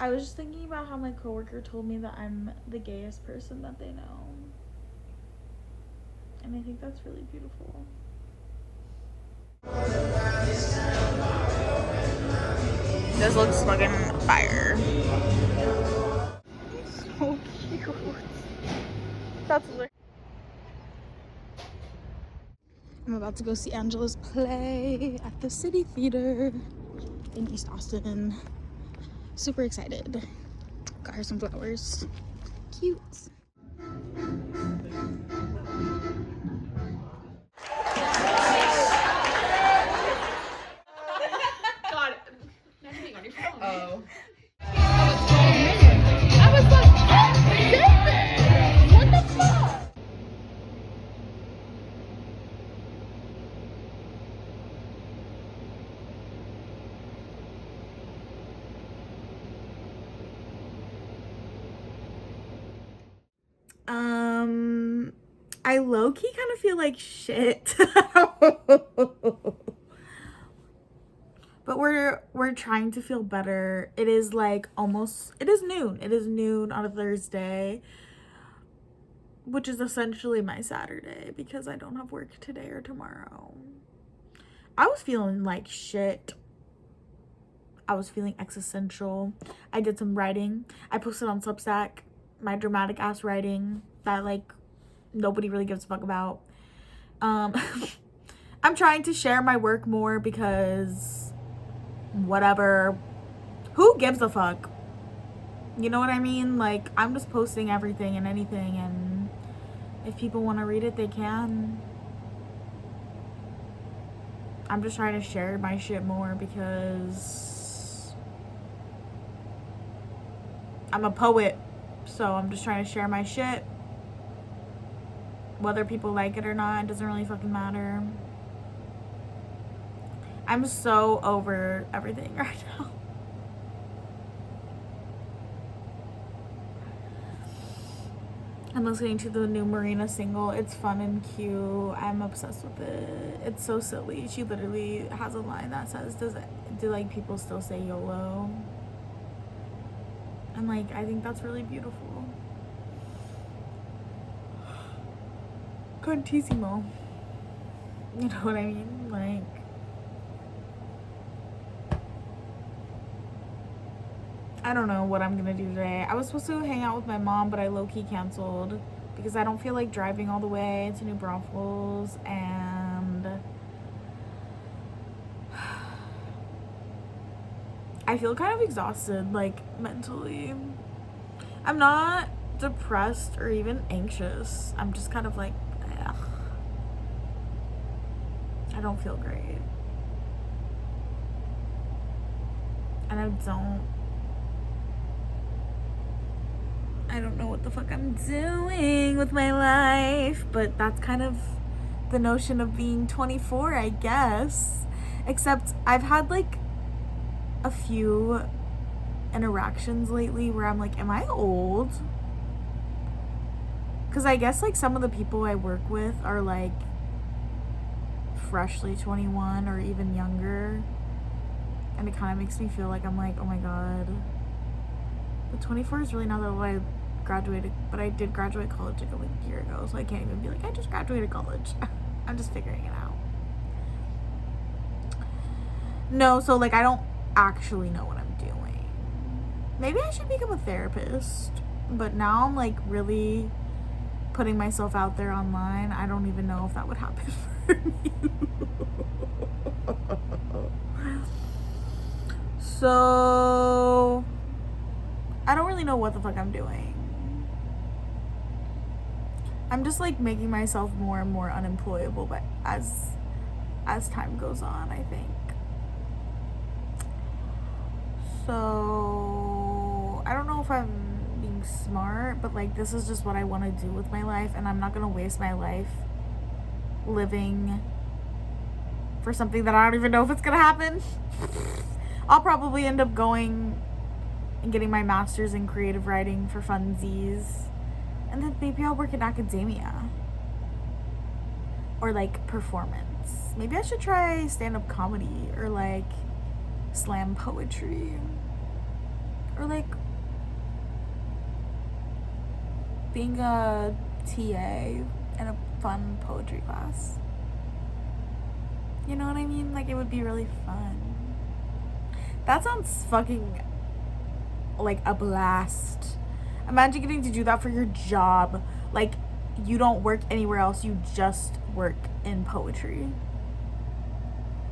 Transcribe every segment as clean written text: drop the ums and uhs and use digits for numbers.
I was just thinking about how my coworker told me that I'm the gayest person that they know. And I think that's really beautiful. This looks fucking fire. So cute. That's lit. I'm about to go see Angela's play at the City Theater in East Austin. Super excited. Got her some flowers. Cute. God, not being on your phone. Oh. I was like, what the fuck? I low-key kind of feel like shit. But we're trying to feel better. It is like it is noon. It is noon on a Thursday, which is essentially my Saturday because I don't have work today or tomorrow. I was feeling like shit. I was feeling existential. I did some writing. I posted on Substack my dramatic ass writing that like nobody really gives a fuck about. I'm trying to share my work more because whatever, who gives a fuck? You know what I mean? Like, I'm just posting everything and anything, and if people want to read it, they can. I'm just trying to share my shit more because I'm a poet, so I'm just trying to share my shit. Whether people like it or not, it doesn't really fucking matter. I'm so over everything right now. I'm listening to the new Marina single. It's fun and cute. I'm obsessed with it. It's so silly. She literally has a line that says, do like people still say YOLO? And like, I think that's really beautiful. Contísimo. You know what I mean? Like, I don't know what I'm gonna do today. I was supposed to hang out with my mom, but I low-key canceled because I don't feel like driving all the way to New Braunfels, and I feel kind of exhausted, like, mentally. I'm not depressed or even anxious. I'm just kind of like, ugh. I don't feel great. And I don't know what the fuck I'm doing with my life, but that's kind of the notion of being 24, I guess. Except I've had like a few interactions lately where I'm like, am I old? Because I guess like some of the people I work with are like freshly 21 or even younger, and it kind of makes me feel like I'm like, oh my god, but 24 is really not that old. I graduated, but I did graduate college like a year ago, so I can't even be like, I just graduated college. I'm just figuring it out. No, so like I don't actually know what I'm doing. Maybe I should become a therapist, but now I'm like really putting myself out there online. I don't even know if that would happen for me. So I don't really know what the fuck I'm doing. I'm just like making myself more and more unemployable, but as time goes on, I think. So I don't know if I'm being smart, but like this is just what I want to do with my life, and I'm not gonna waste my life living for something that I don't even know if it's gonna happen. I'll probably end up going and getting my master's in creative writing for funsies, and then maybe I'll work in academia or like performance. Maybe I should try stand-up comedy or like slam poetry. Or like being a TA in a fun poetry class. You know what I mean? Like, it would be really fun. That sounds fucking like a blast. Imagine getting to do that for your job. Like, you don't work anywhere else, you just work in poetry.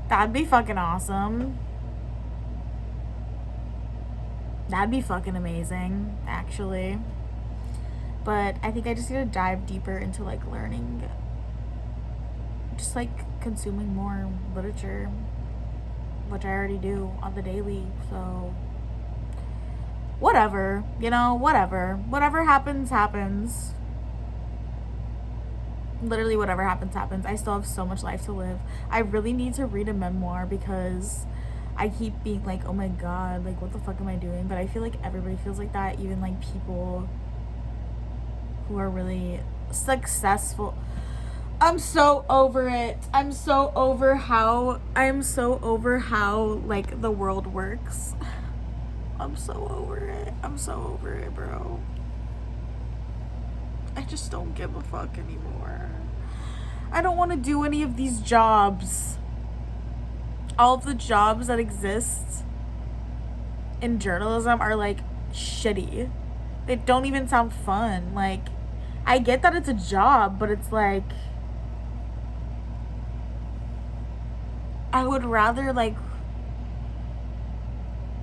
That'd be fucking awesome. That'd be fucking amazing, actually. But I think I just need to dive deeper into like learning, just like consuming more literature, which I already do on the daily. So whatever, you know, whatever happens, happens. Literally whatever happens, happens. I still have so much life to live. I really need to read a memoir because I keep being like, oh my god, like what the fuck am I doing? But I feel like everybody feels like that, even like people who are really successful. I'm so over it. I'm so over how like the world works. I'm so over it. I'm so over it, bro. I just don't give a fuck anymore. I don't want to do any of these jobs. All of the jobs that exist in journalism are like shitty. They don't even sound fun. Like, I get that it's a job, but it's like, I would rather like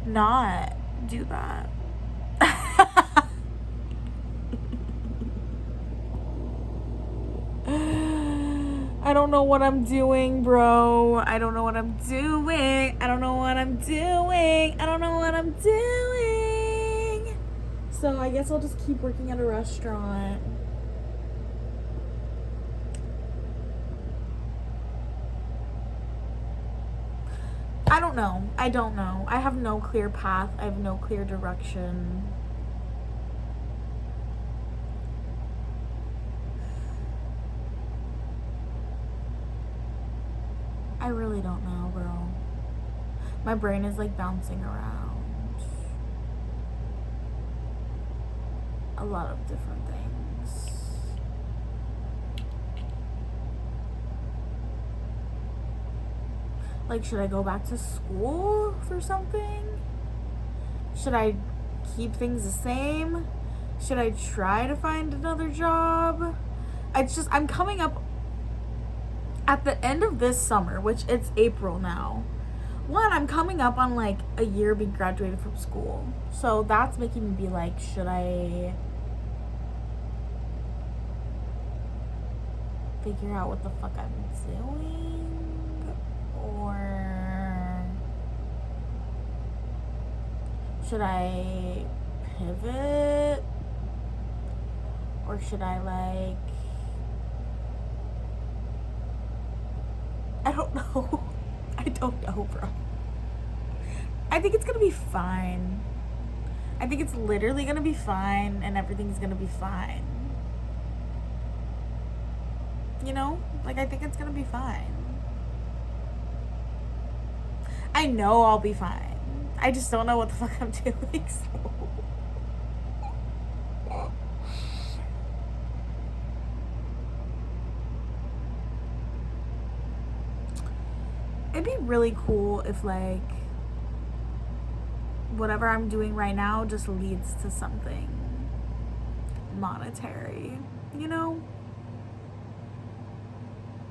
not do that. I don't know what I'm doing, bro. I don't know what I'm doing. I don't know what I'm doing. I don't know what I'm doing. So I guess I'll just keep working at a restaurant. I don't know. I don't know. I have no clear path. I have no clear direction. I really don't know, bro. My brain is like bouncing around a lot of different things. Like, should I go back to school for something? Should I keep things the same? Should I try to find another job? I'm coming up at the end of this summer, which it's April now. One, I'm coming up on like a year being graduated from school. So that's making me be like, should I figure out what the fuck I'm doing? Or should I pivot? Or should I like, I don't know. I don't know, bro. I think it's gonna be fine. I think it's literally gonna be fine and everything's gonna be fine. You know? Like, I think it's gonna be fine. I know I'll be fine. I just don't know what the fuck I'm doing, so. It'd be really cool if like whatever I'm doing right now just leads to something monetary, you know?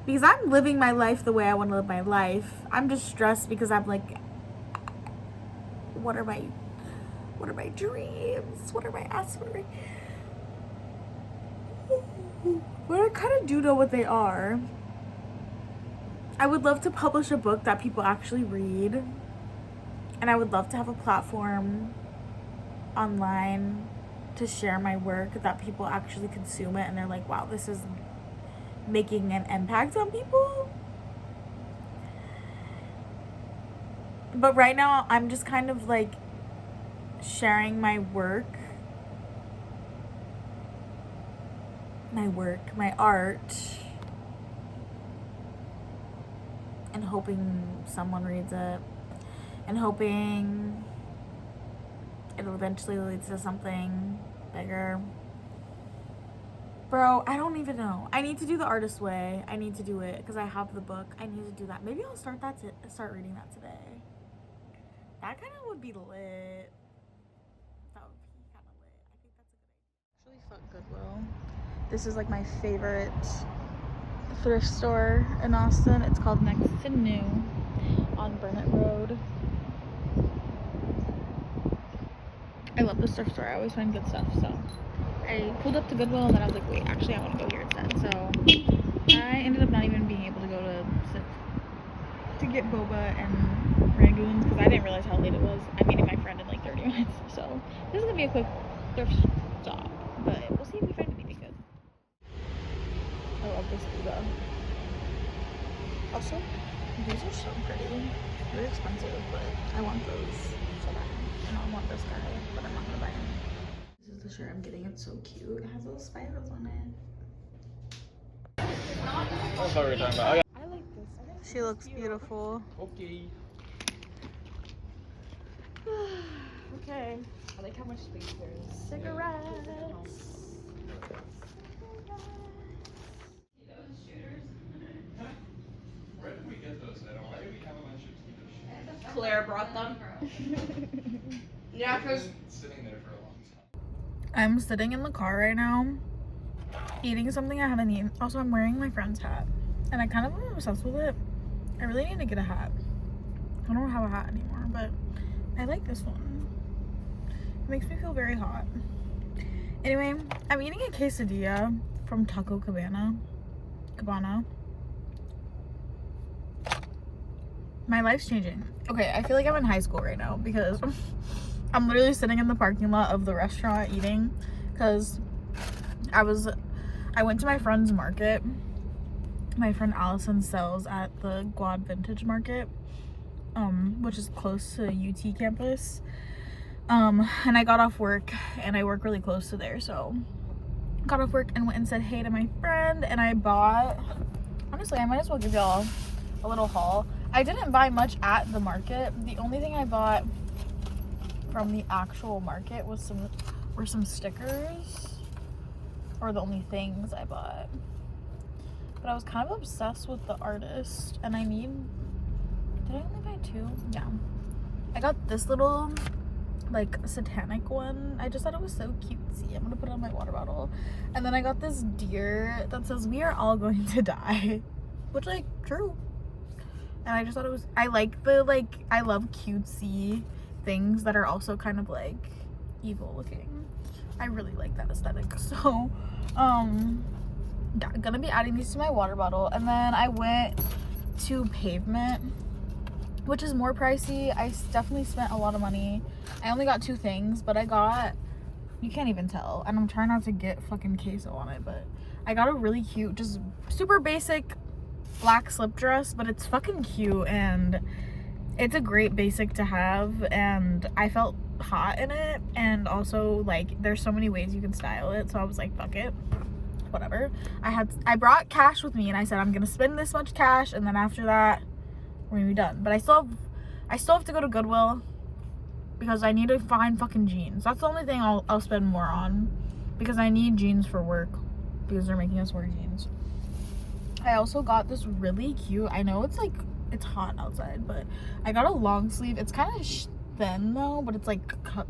Because I'm living my life the way I want to live my life. I'm just stressed because I'm like, what are my dreams? What are my aspirations? But I kind of do know what they are. I would love to publish a book that people actually read. And I would love to have a platform online to share my work that people actually consume it and they're like, wow, this is making an impact on people. But right now, I'm just kind of like sharing my work, my art, and hoping someone reads it, and hoping it It eventually leads to something bigger. Bro, I don't even know. I need to do the artist way. I need to do it because I have the book. I need to do that. Maybe I'll start reading that today. That kind of would be lit. That would be kind of lit. I think that's a good idea. Actually, fuck Goodwill. This is like my favorite thrift store in Austin. It's called Next to New on Burnett Road. I love this thrift store. I always find good stuff. So I pulled up to Goodwill and then I was like, wait, actually I want to go here instead. So I ended up not even being able to go to get boba and rangoons because I didn't realize how late it was. I'm meeting my friend in like 30 minutes. So this is gonna be a quick thrift stop, but we'll see if we find anything good. I love this boba. Also, these are so pretty. They're expensive, but I want those so bad. And I want this guy, but I'm not gonna buy him. This is the shirt I'm getting. It's so cute. It has little spiders on it. That's what we were talking about. I like this. She looks beautiful. Okay. Okay. I like how much space there is. Cigarettes. Where did we get those? I don't know. Why do we have them on ships? Claire brought them. Yeah, because Sitting there for a long time. I'm sitting in the car right now, eating something I haven't eaten. Also, I'm wearing my friend's hat, and I kind of am obsessed with it. I really need to get a hat. I don't have a hat anymore, but I like this one. It makes me feel very hot. Anyway, I'm eating a quesadilla from Taco Cabana. My life's changing. Okay, I feel like I'm in high school right now because I'm literally sitting in the parking lot of the restaurant eating because I went to my friend's market. My friend Allison sells at the Guad Vintage Market, which is close to UT campus. And I got off work and I work really close to there, so got off work and went and said hey to my friend, and I bought, honestly I might as well give y'all a little haul. I didn't buy much at the market. The only thing I bought from the actual market were some stickers, or the only things I bought. But I was kind of obsessed with the artist, and did I only buy two? Yeah. I got this little like satanic one. I just thought it was so cutesy. I'm gonna put it on my water bottle. And then I got this deer that says we are all going to die, which, like, true. And I just thought it was, I like the, like, I love cutesy things that are also kind of like evil looking. I really like that aesthetic. So gonna be adding these to my water bottle. And then I went to Pavement, which is more pricey. I definitely spent a lot of money. I only got two things, but I got, you can't even tell, and I'm trying not to get fucking queso on it, but I got a really cute, just super basic black slip dress, but it's fucking cute, and it's a great basic to have, and I felt hot in it, and also, like, there's so many ways you can style it, so I was like, fuck it, whatever. I brought cash with me, and I said I'm gonna spend this much cash, and then after that we're gonna be done. But I still have to go to Goodwill because I need to find fucking jeans. That's the only thing I'll spend more on, because I need jeans for work because they're making us wear jeans. I also got this really cute, I know it's like, it's hot outside, but I got a long sleeve. It's kind of thin though, but it's like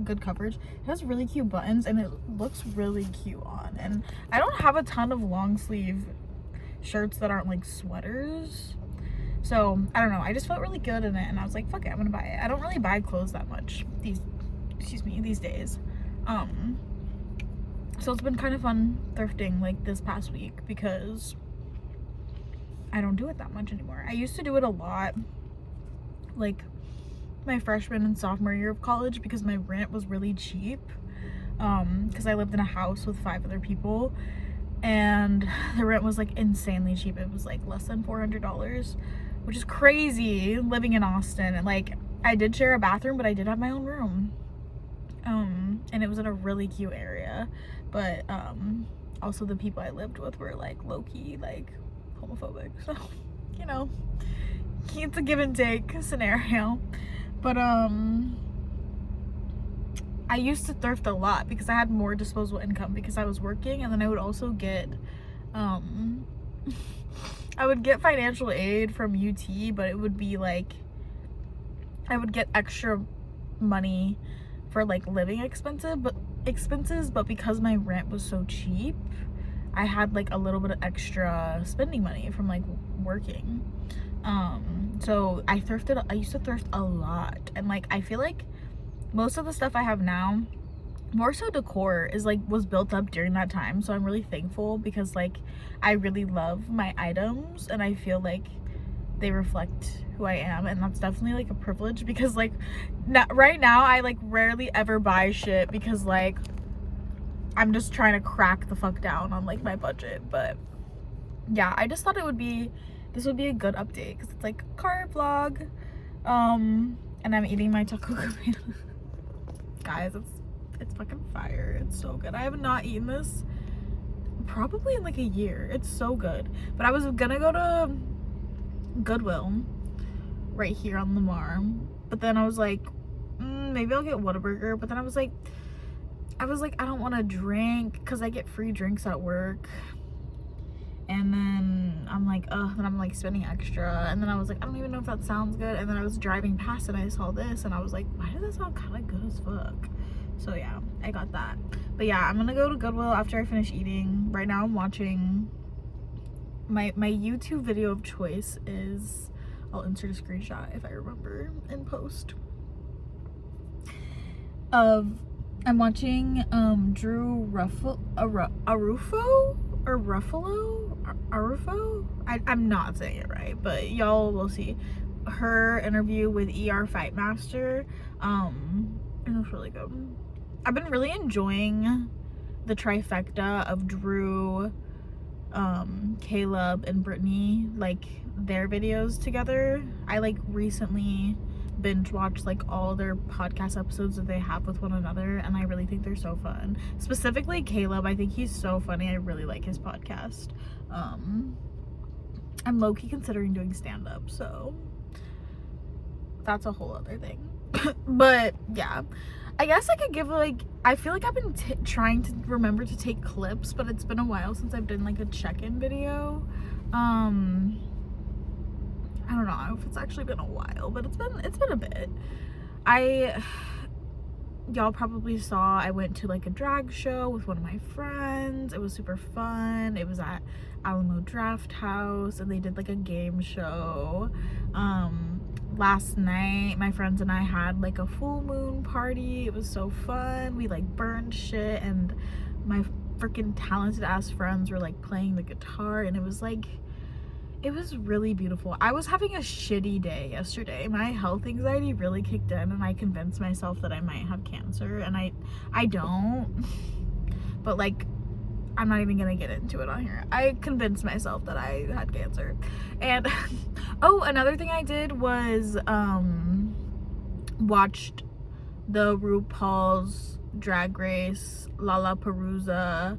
good coverage. It has really cute buttons and it looks really cute on. And I don't have a ton of long sleeve shirts that aren't like sweaters, so I don't know, I just felt really good in it, and I was like, fuck it, I'm gonna buy it. I don't really buy clothes that much these days. So it's been kind of fun thrifting like this past week because I don't do it that much anymore. I used to do it a lot, like my freshman and sophomore year of college, because my rent was really cheap, because I lived in a house with 5 other people, and the rent was like insanely cheap. It was like less than $400, which is crazy living in Austin. And like, I did share a bathroom, but I did have my own room, and it was in a really cute area, but also the people I lived with were like low-key like homophobic, so you know, it's a give and take scenario. But I used to thrift a lot because I had more disposable income because I was working, and then I would also get I would get financial aid from UT, but it would be like I would get extra money for like living expenses, but because my rent was so cheap, I had like a little bit of extra spending money from like working. So I used to thrift a lot, and like I feel like most of the stuff I have now, more so decor, is like was built up during that time. So I'm really thankful because like I really love my items and I feel like they reflect who I am, and that's definitely like a privilege because like right now I like rarely ever buy shit because like I'm just trying to crack the fuck down on like my budget. But yeah, I just thought this would be a good update because it's like a car vlog. And I'm eating my taco camino. Guys, it's fucking fire. It's so good. I have not eaten this probably in like a year. It's so good. But I was gonna go to Goodwill right here on Lamar, but then I was like, maybe I'll get Whataburger. But then I was like I don't want to drink because I get free drinks at work, and then I'm like, then I'm like spending extra, and then I was like, I don't even know if that sounds good, and then I was driving past and I saw this and I was like, why does that sound kind of good as fuck? So yeah, I got that. But yeah, I'm gonna go to Goodwill after I finish eating. Right now I'm watching my YouTube video of choice is, I'll insert a screenshot if I remember in post, of I'm watching Drew Arufo. I'm not saying it right, but y'all will see her interview with Fight Master. It was really good. I've been really enjoying the trifecta of Drew, Caleb, and Brittany, like their videos together. I like recently binge watched like all their podcast episodes that they have with one another, and I really think they're so fun. Specifically Caleb, I think he's so funny. I really like his podcast. I'm low-key considering doing stand-up, so that's a whole other thing. But yeah, I guess I could give like, I feel like I've been trying to remember to take clips, but it's been a while since I've done like a check-in video. I don't know if it's actually been a while, but it's been a bit. Y'all probably saw I went to like a drag show with one of my friends. It was super fun. It was at Alamo Draft House, and they did like a game show. Last night my friends and I had like a full moon party. It was so fun. We like burned shit, and my freaking talented ass friends were like playing the guitar, and it was really beautiful. I was having a shitty day yesterday. My health anxiety really kicked in, and I convinced myself that I might have cancer, and I don't, but like I'm not even gonna get into it on here. I convinced myself that I had cancer. And oh, another thing I did was watched the RuPaul's Drag Race Lollapalooza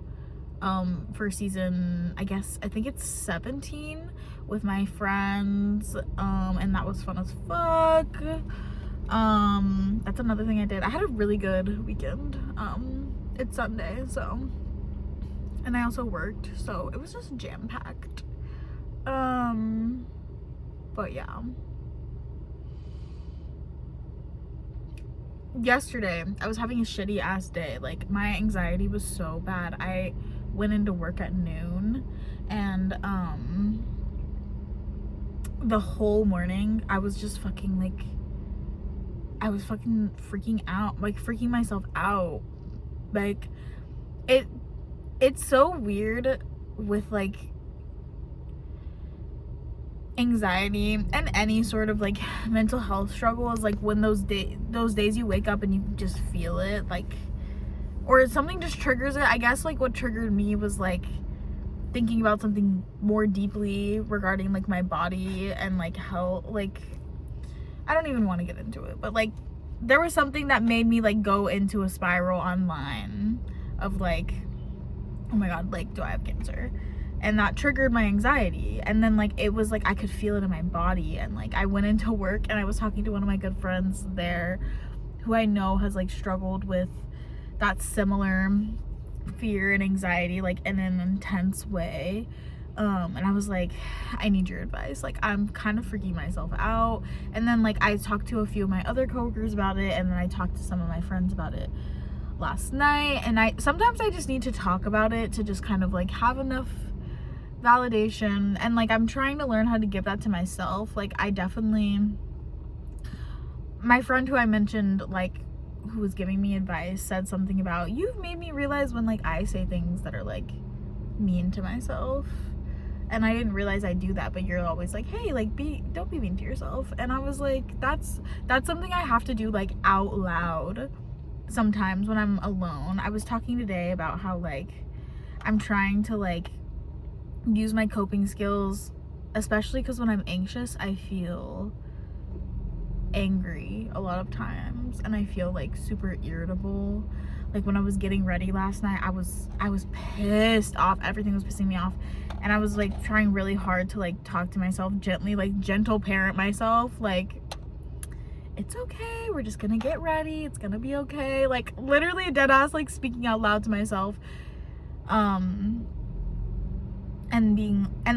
for season, I think it's 17, with my friends, and that was fun as fuck. That's another thing I did. I had a really good weekend. It's Sunday, so, and I also worked, so it was just jam-packed. But yeah, yesterday I was having a shitty ass day. Like, my anxiety was so bad. I went into work at noon, and the whole morning I was just fucking like, I was fucking freaking out, like freaking myself out. Like, it's so weird with like anxiety and any sort of like mental health struggle, is like when those days you wake up and you just feel it, like, or something just triggers it. I guess like what triggered me was like thinking about something more deeply regarding like my body and like health. Like, I don't even want to get into it, but like there was something that made me like go into a spiral online of like, oh my god, like, do I have cancer? And that triggered my anxiety. And then like it was like I could feel it in my body, and like I went into work and I was talking to one of my good friends there who I know has like struggled with that similar fear and anxiety like in an intense way. And I was like, I need your advice. Like, I'm kind of freaking myself out. And then like I talked to a few of my other coworkers about it, and then I talked to some of my friends about it last night. And sometimes I just need to talk about it to just kind of like have enough validation, and like I'm trying to learn how to give that to myself. Like, I definitely, my friend who I mentioned, like, who was giving me advice, said something about, you've made me realize when like I say things that are like mean to myself, and I didn't realize I do that, but you're always like, hey, like, don't be mean to yourself. And I was like, that's something I have to do like out loud sometimes when I'm alone. I was talking today about how like I'm trying to like use my coping skills, especially because when I'm anxious I feel angry a lot of times, and I feel like super irritable. Like when I was getting ready last night, I was pissed off. Everything was pissing me off, and I was like trying really hard to like talk to myself gently, like gentle parent myself, like, it's okay, we're just gonna get ready, it's gonna be okay, like literally dead ass like speaking out loud to myself, and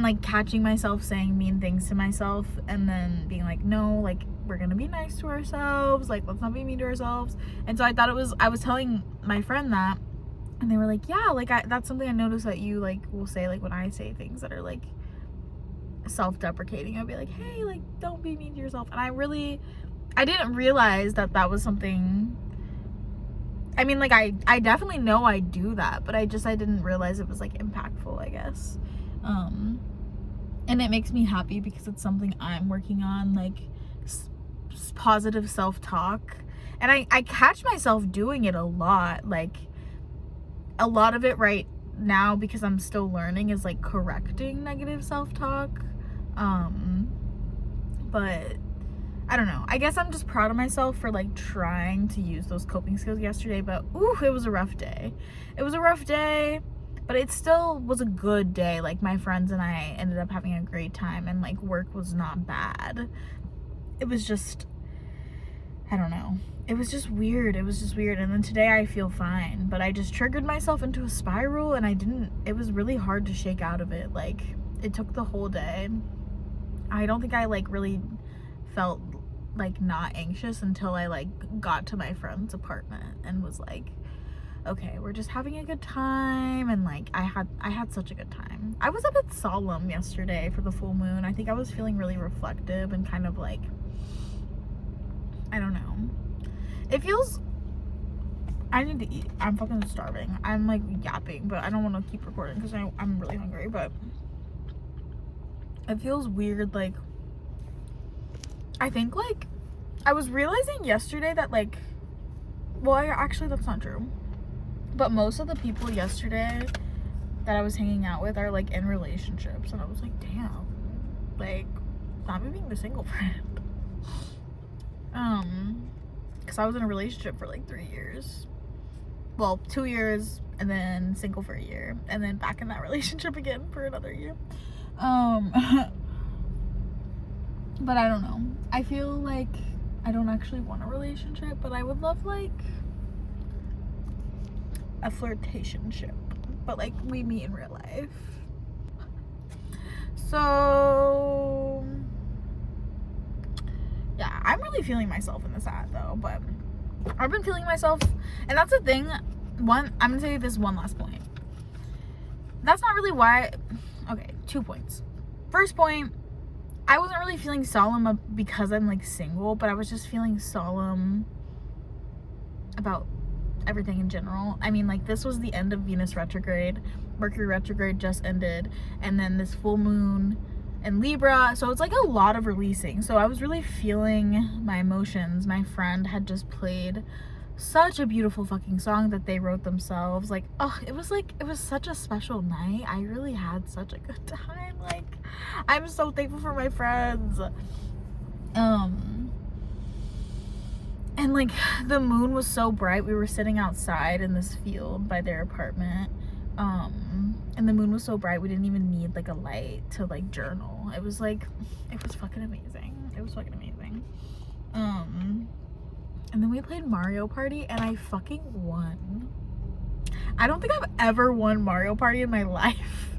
like catching myself saying mean things to myself, and then being like, no, like, we're gonna be nice to ourselves, like, let's not be mean to ourselves. And so I was telling my friend that, and they were like, yeah, like, that's something I noticed that you like will say, like, when I say things that are like self-deprecating, I'll be like, hey, like, don't be mean to yourself. And I didn't realize that was something. I mean, like, I definitely know I do that, but I didn't realize it was like impactful, I guess. And it makes me happy because it's something I'm working on, like positive self-talk. And I catch myself doing it a lot. Like, a lot of it right now, because I'm still learning, is like correcting negative self-talk. But I don't know. I guess I'm just proud of myself for like trying to use those coping skills yesterday, but ooh, it was a rough day. It was a rough day, but it still was a good day. Like, my friends and I ended up having a great time, and like work was not bad. It was just, I don't know. It was just weird. It was just weird. And then today I feel fine, but I just triggered myself into a spiral, and it was really hard to shake out of it. Like, it took the whole day. I don't think I like really felt like not anxious until I like got to my friend's apartment and was like, okay, we're just having a good time. And like I had such a good time. I was a bit solemn yesterday for the full moon. I think I was feeling really reflective and kind of like, I don't know, it feels, I need to eat. I'm fucking starving. I'm like yapping, but I don't want to keep recording because I'm really hungry. But it feels weird. Like, I think like I was realizing yesterday that like, well, actually that's not true, but most of the people yesterday that I was hanging out with are like in relationships, and I was like, damn, like, not me being the single friend. Because I was in a relationship for like 3 years, well, 2 years, and then single for a year, and then back in that relationship again for another year. But I don't know. I feel like I don't actually want a relationship, but I would love like a flirtationship, but like we meet in real life. So yeah, I'm really feeling myself in this ad though, but I've been feeling myself, and that's the thing. I'm gonna say this one last point. That's not really why. Okay, 2 points. First point, I wasn't really feeling solemn because I'm like single, but I was just feeling solemn about everything in general. I mean, like, this was the end of Venus retrograde. Mercury retrograde just ended, and then this full moon in Libra, so it's like a lot of releasing. So I was really feeling my emotions. My friend had just played such a beautiful fucking song that they wrote themselves. Like, oh, it was such a special night. I really had such a good time. Like, I'm so thankful for my friends. And like, the moon was so bright. We were sitting outside in this field by their apartment, and the moon was so bright we didn't even need like a light to like journal. It was fucking amazing. It was fucking amazing. And then we played Mario Party and I fucking won. I don't think I've ever won Mario Party in my life.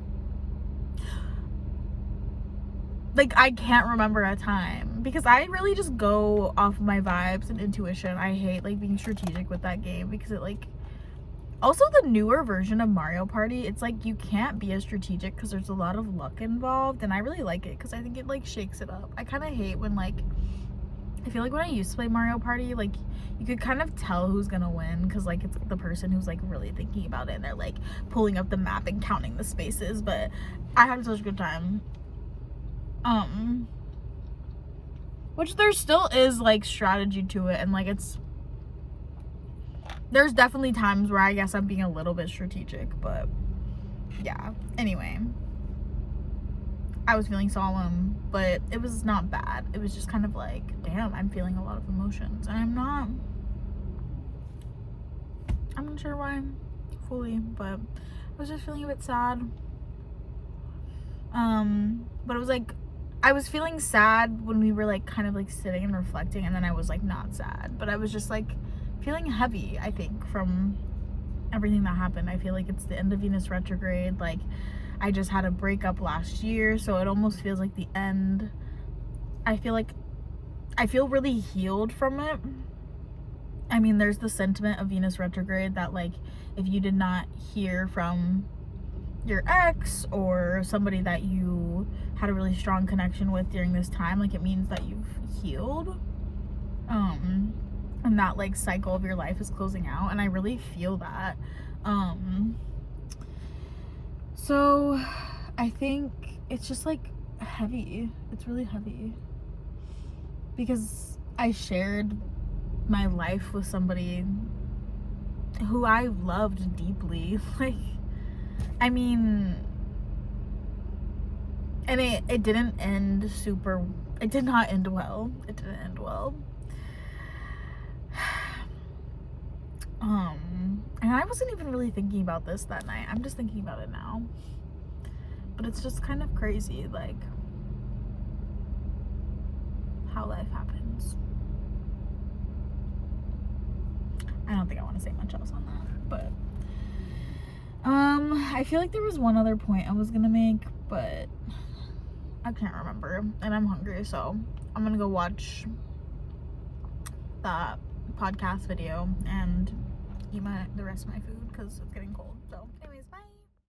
Like, I can't remember a time because I really just go off my vibes and intuition. I hate like being strategic with that game because it like, also the newer version of Mario Party, it's like you can't be as strategic because there's a lot of luck involved, and I really like it because I think it like shakes it up. I kind of hate when like, I feel like when I used to play Mario Party, like you could kind of tell who's gonna win because like it's the person who's like really thinking about it and they're like pulling up the map and counting the spaces. But I had such a good time. Which there still is like strategy to it, and like there's definitely times where I guess I'm being a little bit strategic, but yeah. Anyway, I was feeling solemn, but it was not bad. It was just kind of like, damn, I'm feeling a lot of emotions, and I'm not sure why fully, but I was just feeling a bit sad. But it was like, I was feeling sad when we were like kind of like sitting and reflecting, and then I was like not sad, but I was just like feeling heavy, I think, from everything that happened. I feel like it's the end of Venus retrograde. Like, I just had a breakup last year, so it almost feels like the end. I feel really healed from it. I mean, there's the sentiment of Venus retrograde that like if you did not hear from your ex or somebody that you had a really strong connection with during this time, like it means that you've healed, and that like cycle of your life is closing out, and I really feel that. So I think it's just like heavy. It's really heavy because I shared my life with somebody who I loved deeply. Like, I mean, and it didn't end super, it did not end well. It didn't end well. And I wasn't even really thinking about this that night. I'm just thinking about it now. But it's just kind of crazy, like, how life happens. I don't think I want to say much else on that, but I feel like there was one other point I was gonna make, but I can't remember, and I'm hungry, so I'm gonna go watch that podcast video and eat the rest of my food because it's getting cold.